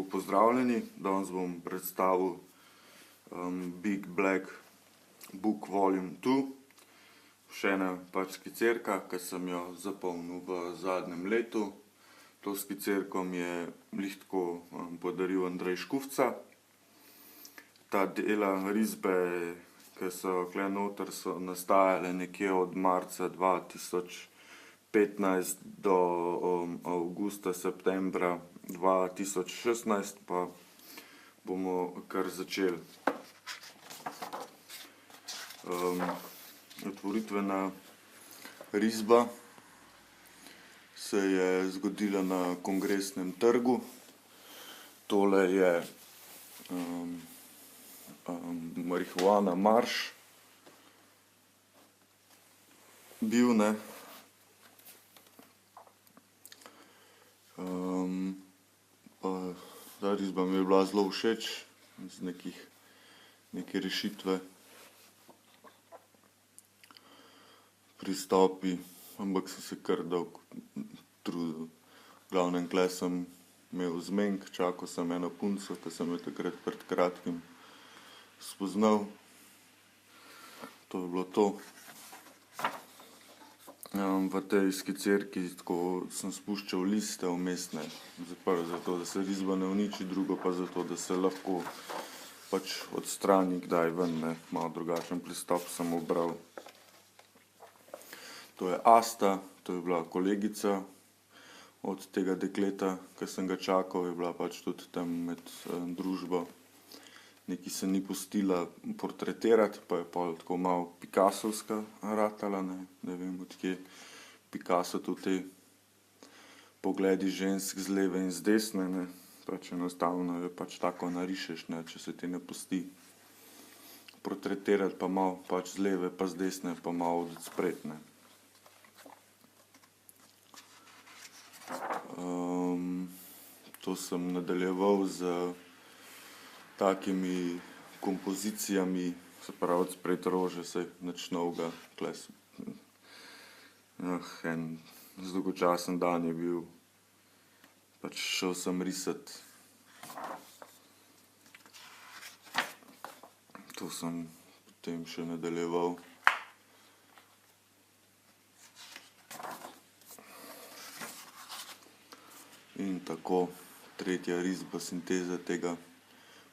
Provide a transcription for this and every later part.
Lepo pozdravljeni, danes bom predstavil Big Black Book Volume 2. Še ena skicirka, ki sem jo zapolnil v zadnjem letu. To skicirko mi je glih tako podaril Andrej Škufca. Ta dela risbe, ki so tukaj noter, so nastajale nekje od marca 2015 do avgusta, septembra 2016, pa bomo kar začeli. Otvoritvena risba se je zgodila na Kongresnem trgu. Tole je Marihuana marš bil, ne. Ta risba mi je bila zelo všeč, z neke rešitve, pristopi, ampak sem se kar dolgo trudil. V glavnem, tule sem imel zmenk, čakal sem eno punco, ki sem jo takrat pred kratkim spoznal. To je bilo to. V tej skicirki tako sem spuščal liste vmesne, prvo zato, da se risba ne uniči, drugo pa zato, da se lahko odstrani kdaj ven, ne. Malo drugačen pristop sem ubral. To je Asta, to je bila kolegica od tega dekleta, ki sem ga čakal, je bila tudi tam med družbo. Nekaj se ni pustila portretirati, pa je pol tako malo Picassovska ratala, ne. Ne vem, od kje Picasso tu te pogledi žensk z leve in z desne, ne. Enostavno jo tako narišeš, ne, če se ti ne pusti portretirati, pa malo z leve pa z desne pa malo od spred, ne. To sem nadaljeval z takimi kompozicijami, se pravi od spred rože, saj nič novega. En dolgočasen dan je bil, šel sem risat. To sem potem še nadaljeval. In tako, tretja risba, sinteza tega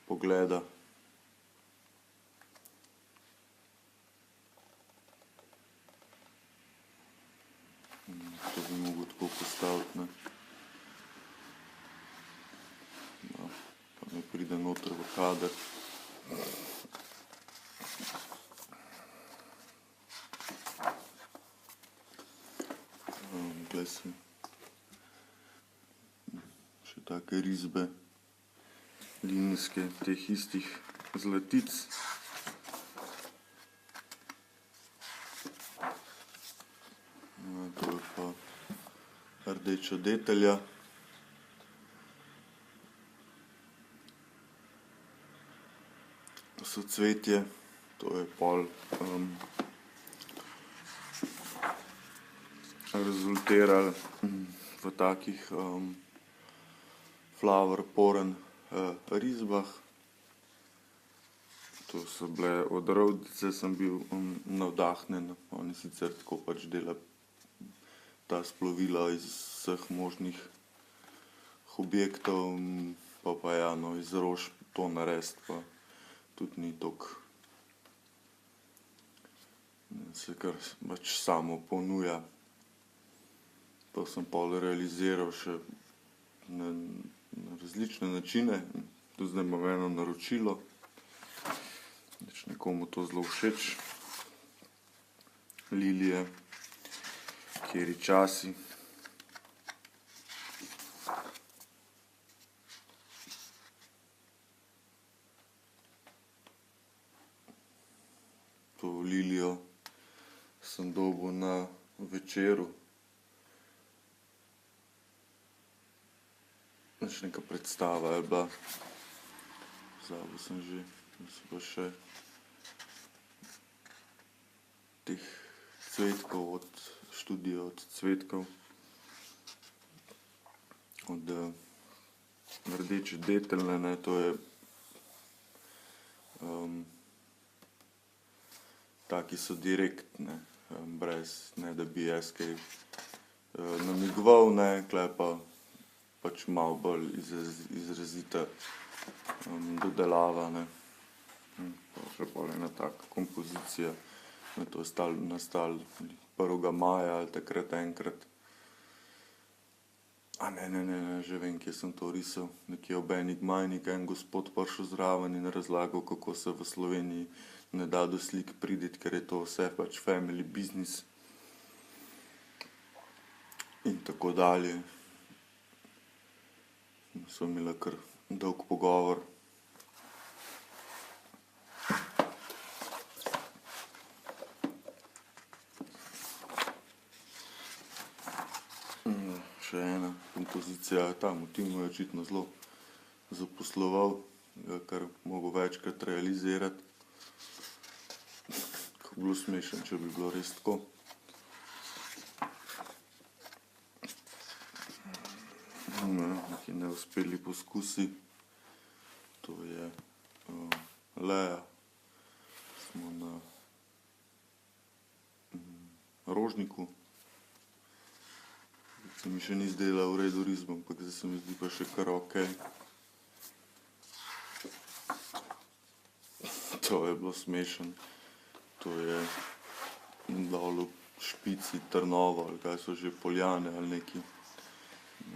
pogleda. To bi mogel tako postaviti, ne. Pa ne pride noter v kader. Tule so še take risbe linijske teh istih zlatic. To je pa rdeča detelja. Soцветje, to je pol rezultiralo v takih flower porn risbah. To so bile od Rovdice, sem bil navdahnjen. Oni sicer tako dela ta splovila iz vseh možnih objektov, pa ja, no, iz rož to narediti pa tudi ni toliko, se kar samo ponuja. To sem pol realiziral še na različne načine. Tu zdaj imam eno naročilo, nekomu to zelo všeč. Lilije, kateri časi. To lilijo sem dobil na večeru. Neka predstava je bila. Pozabil sem že, da so pa še teh cvetkov od študija od cvetkov. Od rdeče deteljne, ne, to je taki so direktne, brez, ne da bi jaz kaj namigoval, ne, tule pa pač malo bolj izrazita dodelava, ne. Pa še pol ena taka kompozicija, to je nastalo 1. maja ali takrat enkrat. Ne, že vem, kje sem to risal, nekje ob eni gmajni, en gospod prišel zraven in razlagal, kako se v Sloveniji ne da do slik priti, ker je to vse pač family business in tako dalje. So imeli kar dolg pogovor. Še ena kompozicija, ta motiv me je očitno zelo zaposloval, kar mogel večkrat realizirati. Ko bi bilo smešno, če bi bilo res tako. Neki neuspeli poskusi, to je Lea, smo na Rožniku. Se mi še ni zdela v redu risba, ampak zdaj se mi zdi pa še kar okej. To je bilo smešno, to je dol v Špici, Trnovo ali kaj so že, Poljane ali neki.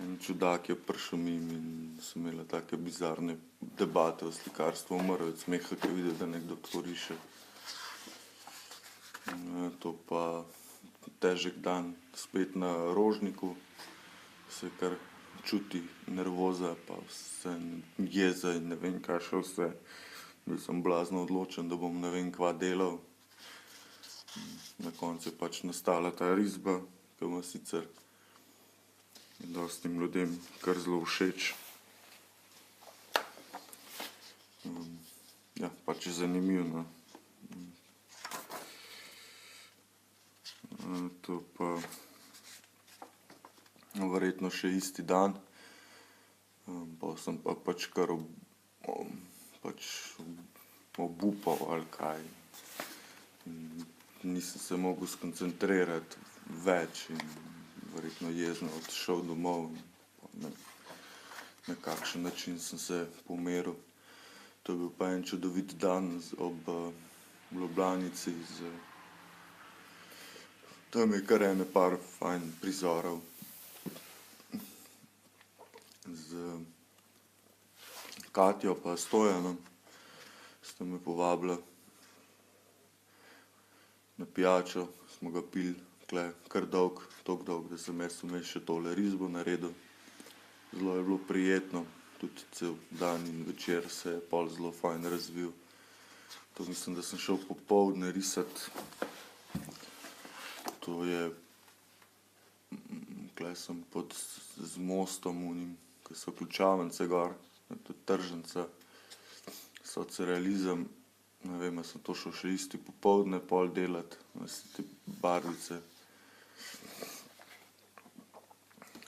En čudak je prišel mimo in so imeli take bizarne debate o slikarstvu, umrl od smeha, ko je videl, da nekdo tako riše. To pa težek dan spet na Rožniku, se kar čuti nervoza pa vse jeza in ne vem kaj še vse. Bil sem blazno odločen, da bom ne vem kva delal. Na koncu je pač nastala ta risba, ki ima sicer dostim ljudem kar zelo všeč. Ja, pač je zanimivo, no. To pa verjetno še isti dan, pol sem pa pač kar obupal ali kaj. Nisem se mogel skoncentrirati več in verjetno jezno odšel domov. Na kakšen način sem se pomiril. To je bil pa en čudovit dan ob Ljubljanici tam je kar ene par fajn prizorov z Katjo pa Stojanom. Sta me povabila na pijačo, smo ga pili tule kar dolgo, toliko dolgo, da sem jaz vmes še tole risbo naredil. Zelo je bilo prijetno, tudi cel dan in večer se je pol zelo fajn razvil. To mislim, da sem šel popoldne risati. To je, tule sem z mostom unim, ko so Ključavnice gor, tudi tržnica, socrealizem, ne vem, a sem to šel še isti popoldne pol delati, te barvice.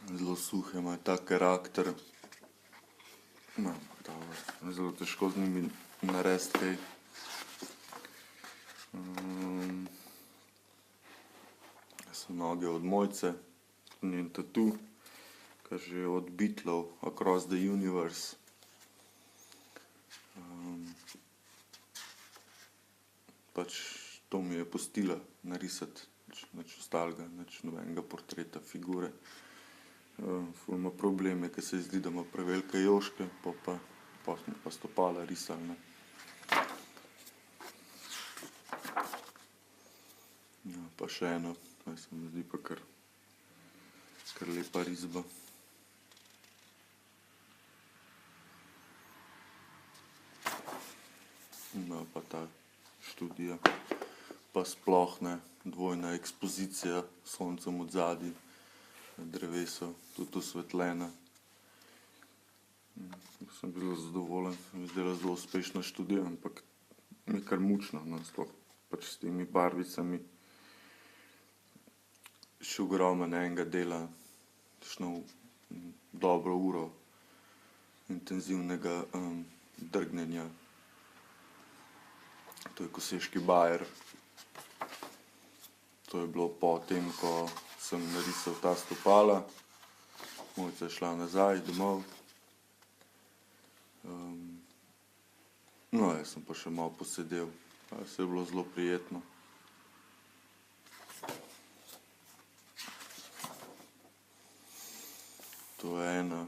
Zelo suhe, imajo tak karakter. Zelo težko z njimi narediti kaj. So noge od Mojce, njen tatu, kaže od Beatlov, Across the Universe. Pač to mi je pustila narisati, nič ostalega, nič nobenega portreta, figure. Ful ima probleme, ker se ji zdi, da ima prevelike jožke, pol smo pa stopala risali, ne. Ja, pa še eno, se mi zdi pa kar lepa risba. No, pa ta študija, pa sploh, ne, dvojna ekspozicija s soncem odzadaj, drevesov, tudi osvetljena. Sem bil zelo zadovoljen, se mi je zdela zelo uspešna študija, ampak mi je kar mučno, no, sploh pač s temi barvicami. Še ogromno enega dela, kakšno dobro uro intenzivnega drgnjenja. To je koseški bajer. To je bilo po tem, ko sem narisal ta stopala. Mojca je šla nazaj domov. No, jaz sem pa še malo posedel. Se je bilo zelo prijetno. To je ena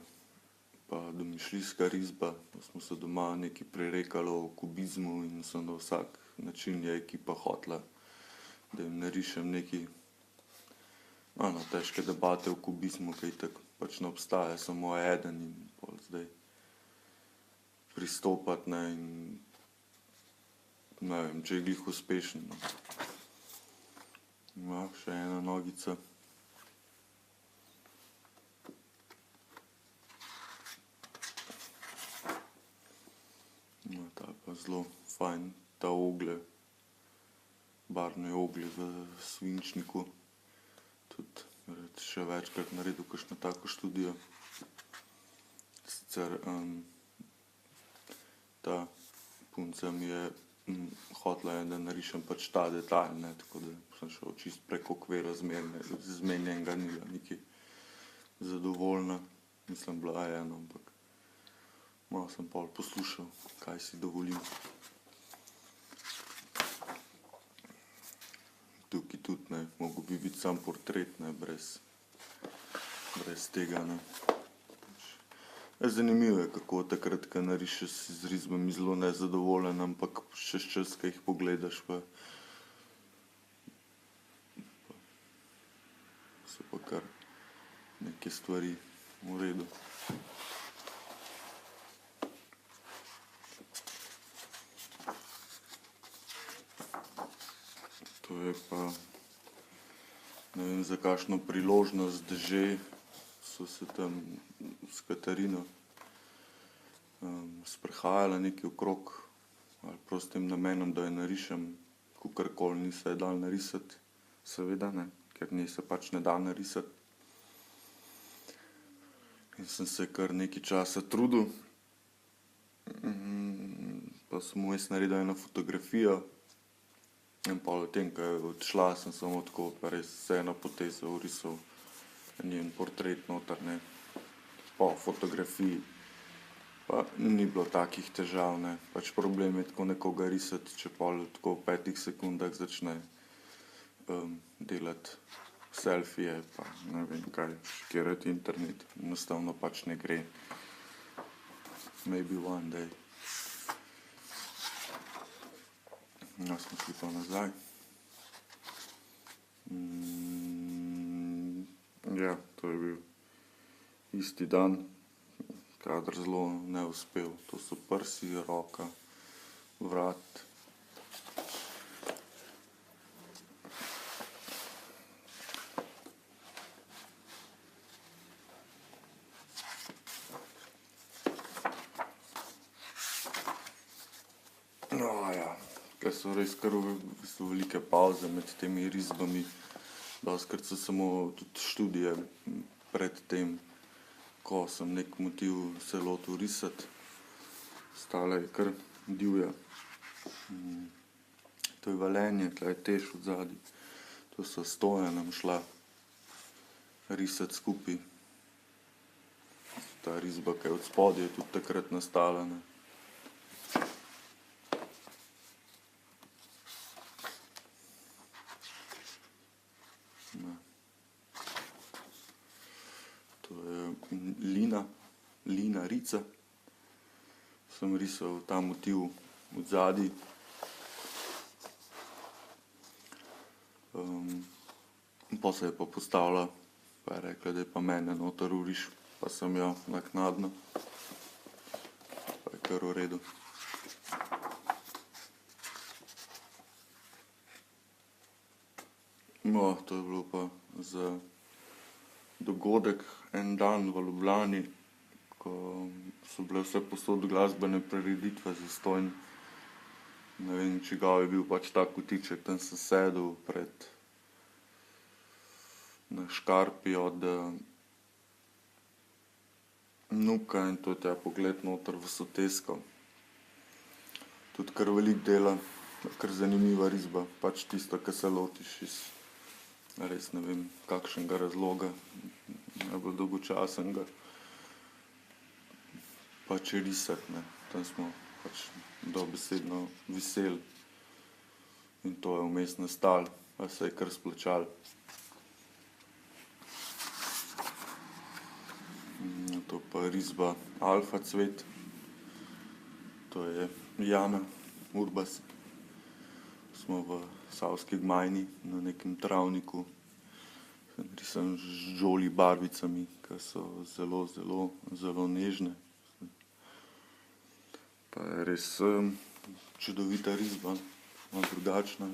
pa domišljijska risba. Da smo se doma nekaj prerekali o kubizmu in sem na vsak način je ekipa hotela, da jim narišem nekaj težke debate o kubizmu, ki itak pač ne obstaja, samo eden in pol zdaj pristopati, ne, in ne vem, če je glih uspešen. Ja, še ena nogica. No, ta pa zelo fajn, ta oglje, barvne oglje v svinčniku. Tudi še večkrat naredil kakšno tako študijo. Sicer ta punca mi je hotela, da narišem pač ta detalj, ne, tako da sem šel čisto prek okvira zmenjenega, ni bila nekaj zadovoljna. Mislim, bila je eno, ampak malo sem pol poslušal, kaj si dovolim. Tukaj tudi, ne, mogel bi biti sam portret, ne, brez tega, ne. Zanimivo je, kako takrat, ko narišeš z risbami zelo nezadovoljen, ampak čez čas, ko jih pogledaš, pa so pa kar neke stvari v redu. To je pa, ne vem, za kakšno priložnost že so se tam s Katarino sprehajala nekaj okrog, ali prost tem namenom, da jo narišem, kakorkoli ni se je dal narisati, seveda, ne, ker nje se pač ne da narisati. In sem se kar nekaj časa trudil, pa sem vmes naredil eno fotografijo. In pol v tem, ko je odšla, sem samo tako pa res z eno potezo orisal njen portret noter, ne, po fotografiji. Pa ni bilo takih težav, ne, pač problem je tako nekoga risati, če pol tako v 5 sekundah začne delati selfije, pa ne vem kaj, škerati internet, enostavno pač ne gre. Maybe one day. No, smo šli pa nazaj. Ja, to je bil isti dan, kadar zelo neuspel. To so prsi, roka, vrat. No, ja. Ker so res kar velike pavze med temi risbami. Dostikrat so samo tudi študije pred tem, ko sem nek motiv se lotil risati. Stala je kar divja. To je Velenje, tle je Teš odzadaj. To so s Stojanom šla risati skupaj. Ta risba, ki je od spodaj, je tudi takrat nastala, ne. To je Lina Rica. Sem risal ta motiv odzadaj. Pa se je pa postavila, pa je rekla, da je pa mene noter vriš, pa sem jo naknadno. Pa je kar v redu. No, to je bilo pa za dogodek en dan v Ljubljani, ko so bile vsepovsod glasbene prireditve zastonj. Ne vem, čigav je bil pač ta kotiček, tam sem sedel na škarpi od nuka in to je ta pogled noter v sotesko. Tudi kar veliko dela, kar zanimiva risba, pač tisto, kar se lotiš iz res ne vem kakšnega razloga, najbolj dolgočasnega, pač risati, ne. Tam smo pač dobesedno viseli in to je vmes nastalo, pa se je kar splačalo. To pa risba Alfa cvet, to je Jana Urbas. Smo v Savski gmajni na nekem travniku, risan z žoli barvicami, ki so zelo, zelo, zelo nežne. Pa je res čudovita risba, malo drugačna.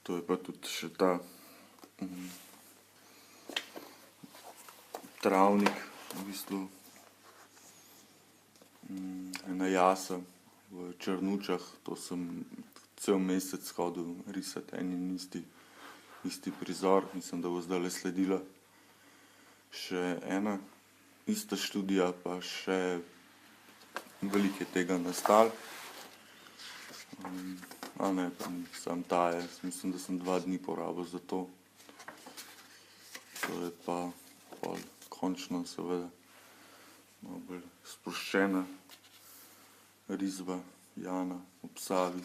To je pa tudi še ta travnik, v bistvu ena jasa v Črnučah, to sem cel mesec hodil risati en in isti prizor, mislim, da bo zdajle sledila še ena ista študija, pa še veliko je tega nastalo. A ne, pa samo ta je, mislim, da sem 2 dni porabil za to. To je pa pol končno seveda malo bolj sproščena risba Jana ob Savi.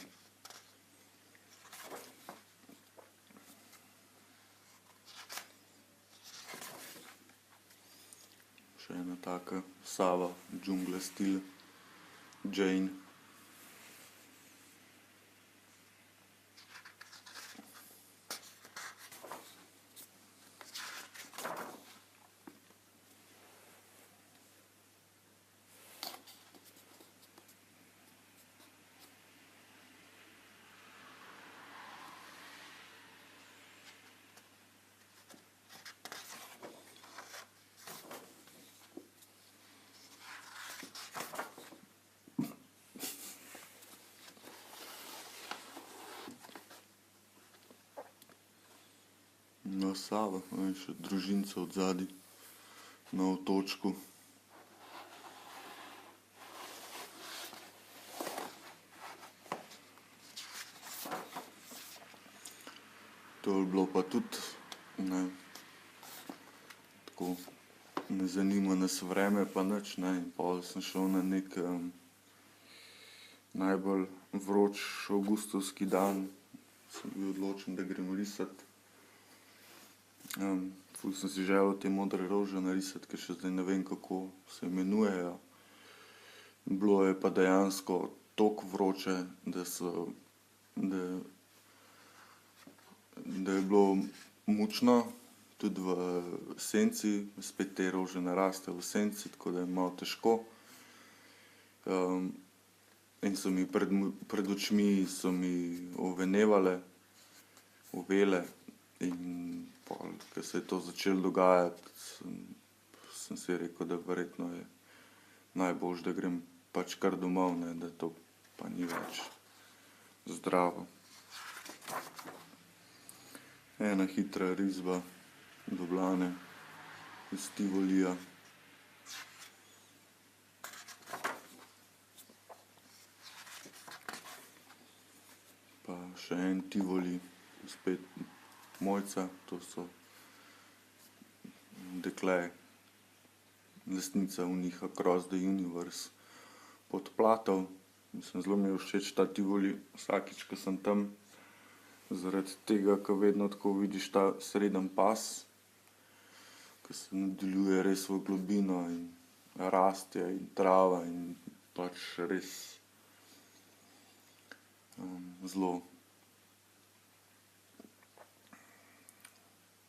Še ena taka Sava, džungla stil, Jane. No, Sava, še družinca odzadaj na otočku. To je bilo pa tudi, ne, tako, ne zanima nas vreme pa nič, ne, in pol sem šel na nek najbolj vroč avgustovski dan, sem bil odločen, da grem risati. Ful sem si želel te modre rože narisati, ker še zdaj ne vem, kako se imenujejo. Bilo je pa dejansko toliko vroče, da je bilo mučno, tudi v senci, spet te rože narastejo v senci, tako da je malo težko. In so mi pred očmi so mi ovenevale, ovele in pol, ko se je to začelo dogajati, sem si rekel, da verjetno je najboljše, da grem pač kar domov, ne, da to pa ni več zdravo. Ena hitra risba Ljubljane iz Tivolija. Pa še en Tivoli, spet Mojca, to so dekle, lastnica onih Across the Universe podplatov. Mislim, zelo mi je všeč ta Tivoli, vsakič, ko sem tam, zaradi tega, ker vedno tako vidiš ta srednji pas, ko se nadaljuje res v globino in rastje in trava in pač res zelo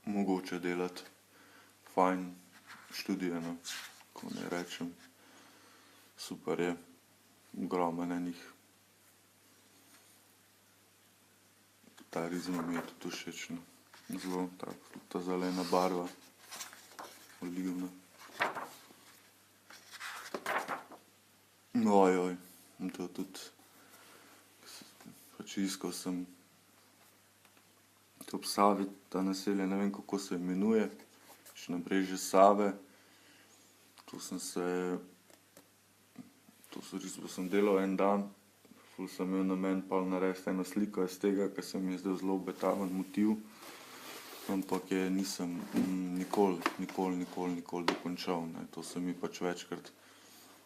mogoče delati fajn študije, no, ko ne rečem. Super je, ogromen enih. Ta risba mi je tudi všeč, no. Zelo ta zelena barva, olivna. Ojoj, in to tudi, pač iskal sem ob Savi, ta naselje, ne vem, kako se imenuje, še nabrežje Save. To risbo sem delal en dan, ful sem imel namen pol narediti eno sliko iz tega, ker se mi je zdel zelo obetaven motiv, ampak je nisem nikoli dokončal, ne. To se mi pač večkrat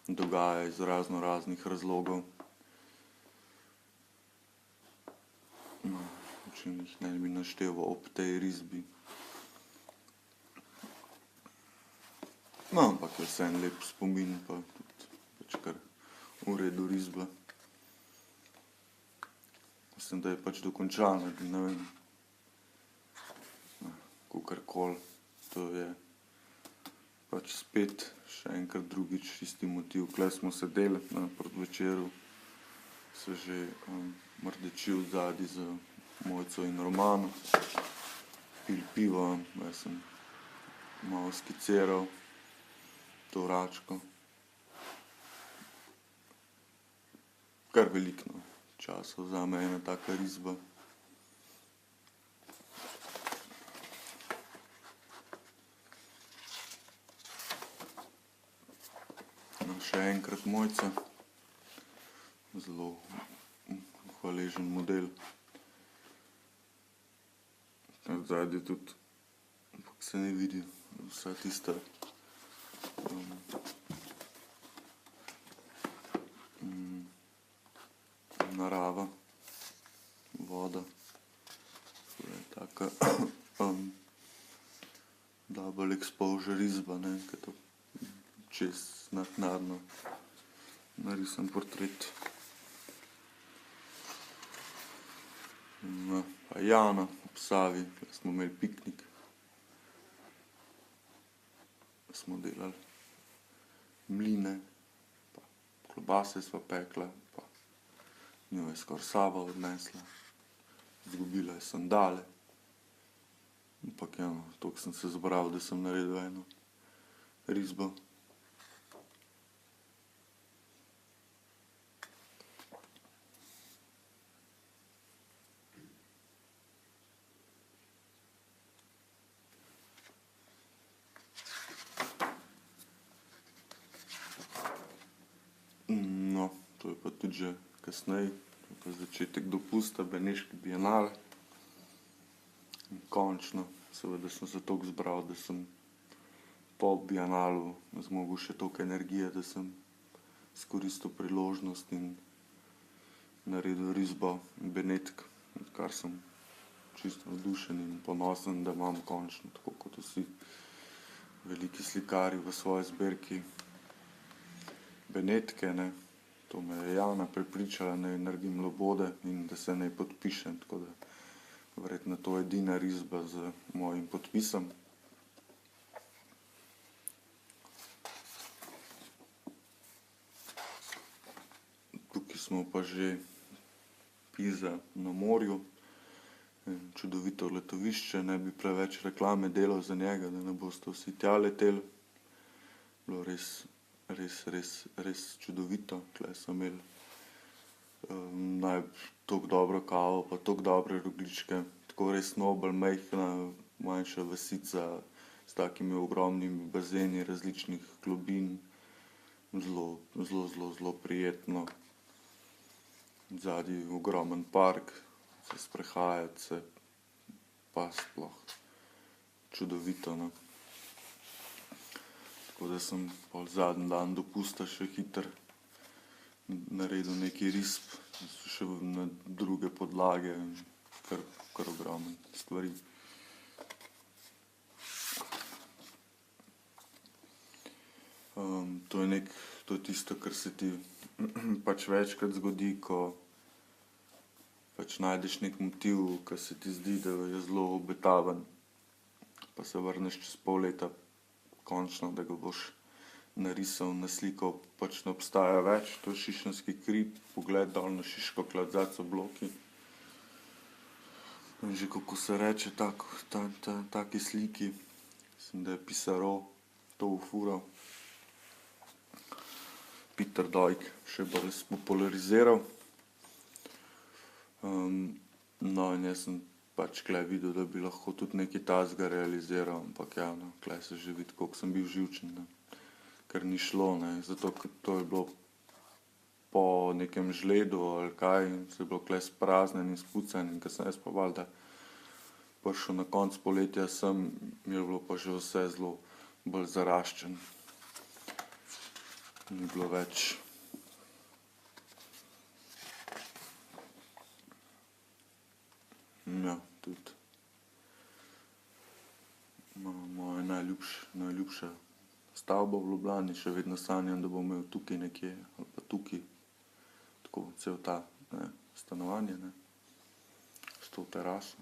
dogaja iz raznih razlogov. No, če jih ne bi našteval ob tej risbi. No, ampak je vseeno lep spomin, pa tudi pač kar v redu risba. Mislim, da je pač dokončana, ne vem, kakorkoli, to je pač spet še enkrat drugič isti motiv. Tule smo sedeli proti večeru, se že mrdeči odzadaj z Mojco in Romano, pili pivo, jaz sem malo skiciral to Račko. Kar veliko časa vzame ena taka risba. No, še enkrat Mojca, zelo hvaležen model. Odzadaj tudi, ampak se ne vidi, vsa tista narava, voda, to je taka double exposure risba, ne, ker to čez naknadno narisan portret. No, pa Jana ob Savi, kjer smo imeli piknik, smo delali mline, pa klobase sva pekla, pa njo je skoraj Sava odnesla, izgubila je sandale, ampak ja, toliko sem se zbral, da sem naredil eno risbo. No, to je pa tudi že kasneje, to je pa začetek dopusta, Beneški bienale. In končno, seveda sem se toliko zbral, da sem po bienalu zmogel še toliko energije, da sem izkoristil priložnost in naredil risbo Benetk, odkar sem čisto navdušen in ponosen, da imam končno, tako kot vsi veliki slikarji v svoji zbirki, Benetke, ne. To me je Jana prepričala, naj naredim labode in da se naj podpišem, tako da verjetno to je edina risba z mojim podpisom. Tukaj smo pa že Pisa na morju, čudovito letovišče, ne bi preveč reklame delal za njega, da ne boste vsi tja leteli. Bilo res čudovito, tule so imeli toliko dobro kavo, pa toliko dobre rogljičke, tako res nobel, majhna, manjša vasica s takimi ogromnimi bazeni različnih globin, zelo prijetno. Odzadaj ogromen park, se sprehajati se, pa sploh čudovito, no. Tako da sem pol zadnji dan dopusta še hitro naredil nekaj risb, še na druge podlage, kar ogromno stvari. To je tisto, kar se ti pač večkrat zgodi, ko pač najdeš nek motiv, ki se ti zdi, da je zelo obetaven, pa se vrneš čez pol leta končno, da ga boš narisal, naslikal, pač ne obstaja več, to je šišenski hrib, pogled dol na Šiško klat, zadaj so bloki. In že kako se reče taki sliki, mislim, da je Pissarro to ufural. Peter Doig še bolj spopulariziral. No, in jaz sem pač kle videl, da bi lahko tudi nekaj tazga realiziral, ampak ja, no, kle se že vidi, koliko sem bil živčen, ne. Ker ni šlo, ne, zato ker to je bilo po nekem žledu ali kaj, in se je bilo kle spraznjen in spucan, in ko sem jaz pa valjda prišel na konec poletja sem, je bilo pa že vse zelo bolj zaraščen. Ni bilo več. Ja, tudi moja najljubša stavba v Ljubljani, še vedno sanjam, da bom imel tukaj nekje, ali pa tukaj, tako cel ta, ne, stanovanje, ne, s to teraso.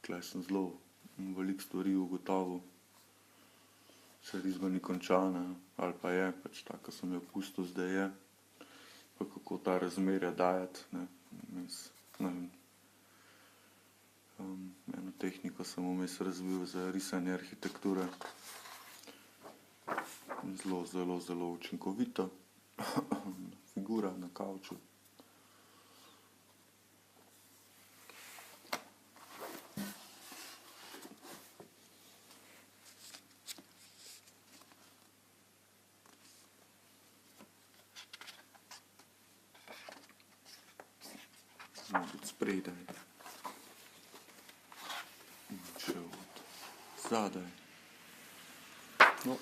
Tukaj sem zelo veliko stvari ugotovil, se risba ni končana, ali pa je, pač taka sem jo pustil, zdaj je, pa kako ta razmerja dajati, ne, ne vem. Eno tehniko sem vmes razvil za risanje arhitekture. Zelo učinkovito. Figura na kavču. Tudi spredaj. Še od zadaj. No.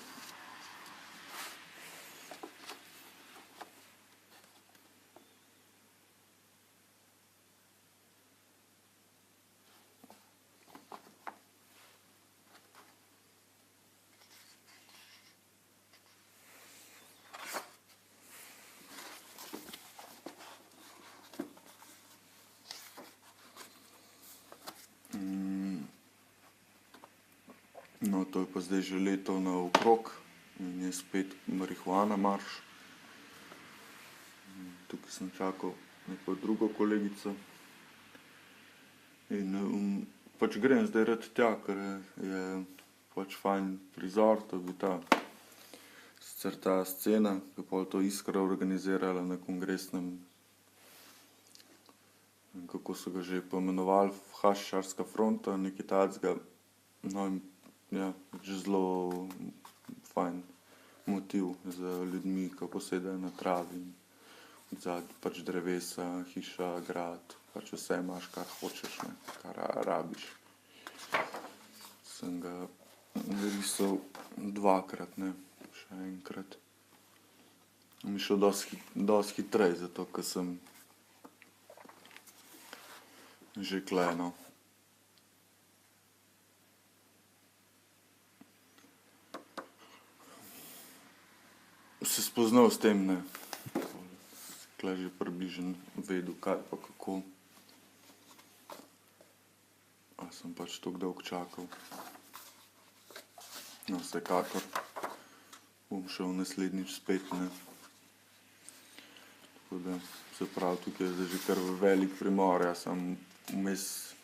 No, to je pa zdaj že leto naokrog in je spet marihuana marš. Tukaj sem čakal neko drugo kolegico in pač grem zdaj rad tja, ker je pač fajn prizor, to bi sicer ta scena, ki je pol to Iskra organizirala na Kongresnem, kako so ga že poimenovali, Haščarska fronta, nekaj takega, no in ja, pač zelo fajn motiv za ljudmi, ko posedajo na travi, odzadaj pač drevesa, hiša, grad, pač vse imaš, kar hočeš, ne, kar rabiš. Sem ga risal dvakrat, ne, še enkrat. Mi je šel dosti hitreje, zato ker sem že tule, no. Se spoznal s tem, ne, tule že približno vedel, kaj pa kako. A sem pač toliko dolgo čakal. No, vsekakor bom šel naslednjič spet, ne. Tako da, se pravi, tukaj je zdaj že kar velik primor, jaz sem vmes,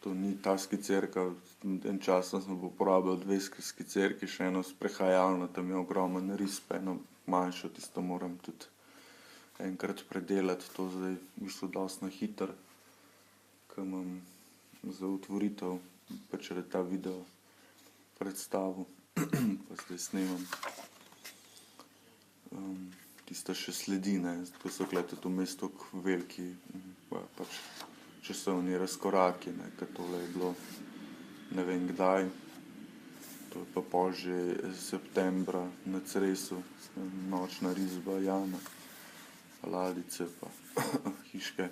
to ni ta skicirka, en čas sem uporabljal 2 skicirki, še eno sprehajalno, tam je ogromen ris, pa eno manjšo, tisto moram tudi enkrat predelati, to zdaj v bistvu dosti na hitro, ke imam za otvoritev, pač ta video predstavil, pa zdaj snemam. Tista še sledi, ne, zato so tule tudi vmes toliko veliki, pač časovni razkoraki, ne, ker tole je bilo ne vem kdaj, to je pa pol že septembra na Cresu, nočna risba jame, ladjice pa hiške.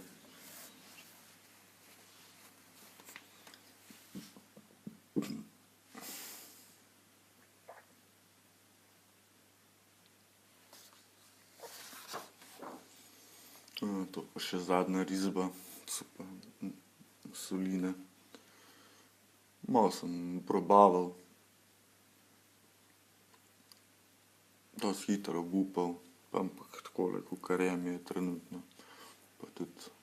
To pa še zadnja risba, so pa soline. Malo sem probaval, dosti hitro obupal, ampak takole, kakor je, mi je trenutno pa tudi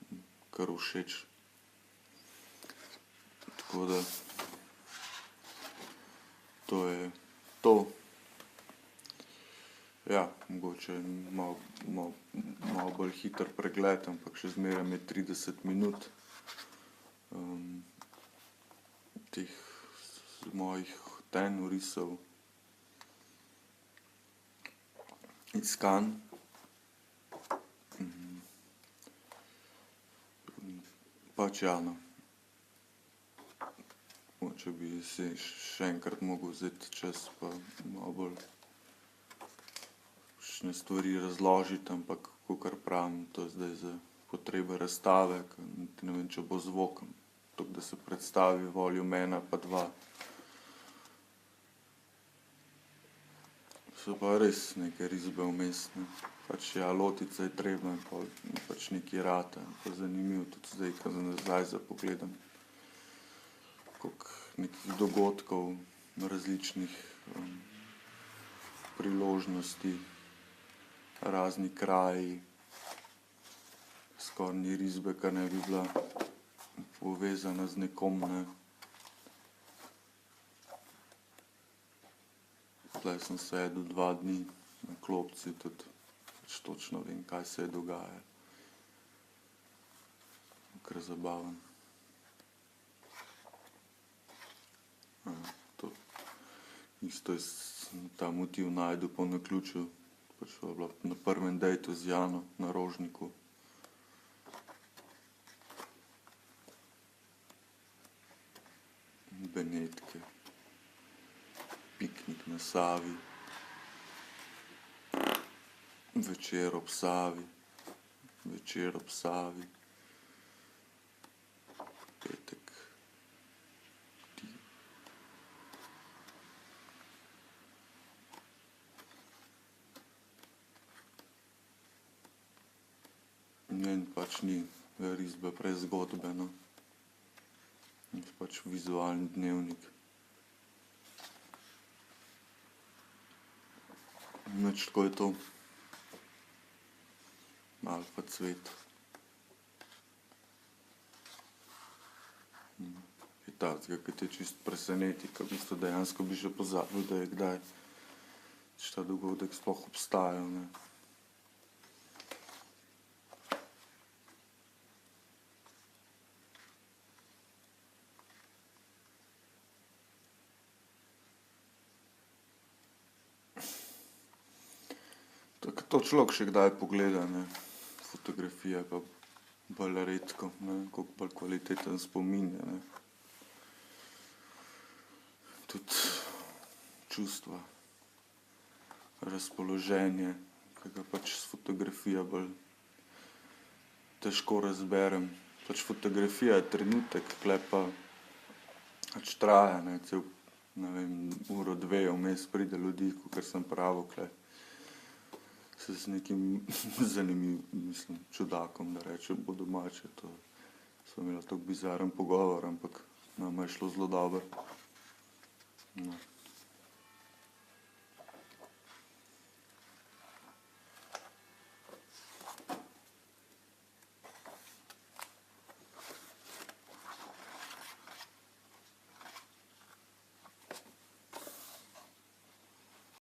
kar všeč. Tako da, to je to. Ja, mogoče malo bolj hiter pregled, ampak še zmeraj je 30 minut teh mojih risov iskan. Pač ja, no. Mogoče bi si še enkrat mogel vzeti čas pa malo bolj kakšne stvari razložiti, ampak kakor pravim, to je zdaj za potrebe razstave, ne vem, če bo zvok, tako da se predstavi volume 1 pa 2. So pa res neke risbe vmes, ne. Pač ja, lotiti se je treba in pol pač nekaj rata. Pa zanimivo tudi zdaj, ko nazaj pogledam, koliko nekih dogodkov, različnih priložnosti, razni kraji, skoraj ni risbe, ki ne bi bila povezana z nekom, ne. Tule sem sedel 2 dni na klopci, tudi pač točno vem, kaj se je dogajalo. Kar zabavno. To isto ta motiv našel po naključju, pač sva bila na prvem dejtu z Jano na Rožniku. Benetke, piknik na Savi, večer ob Savi, petek. Ne, pač ni risbe brez zgodbe, no. Pač vizualni dnevnik. Nič, tako je to. Malo pa cvet. Je takega, ki te čisto preseneti, ke v bistvu dejansko bi že pozabil, da je kdaj ta dogodek sploh obstajal, ne. To človek še kdaj pogleda, ne. Fotografije pa bolj redko, ne vem, koliko bolj kvaliteten spomin je, ne. Tudi čustva, razpoloženje, ke ga pač s fotografijo bolj težko razberem. Pač fotografija je trenutek, tule pa pač traja, ne, ne vem, uro, dve vmes pride ljudi, kakor sem pravil, tule se z nekim mislim, čudakom, da rečem po domače, to sva imela tako bizaren pogovor, ampak nama je šlo zelo dobro. No.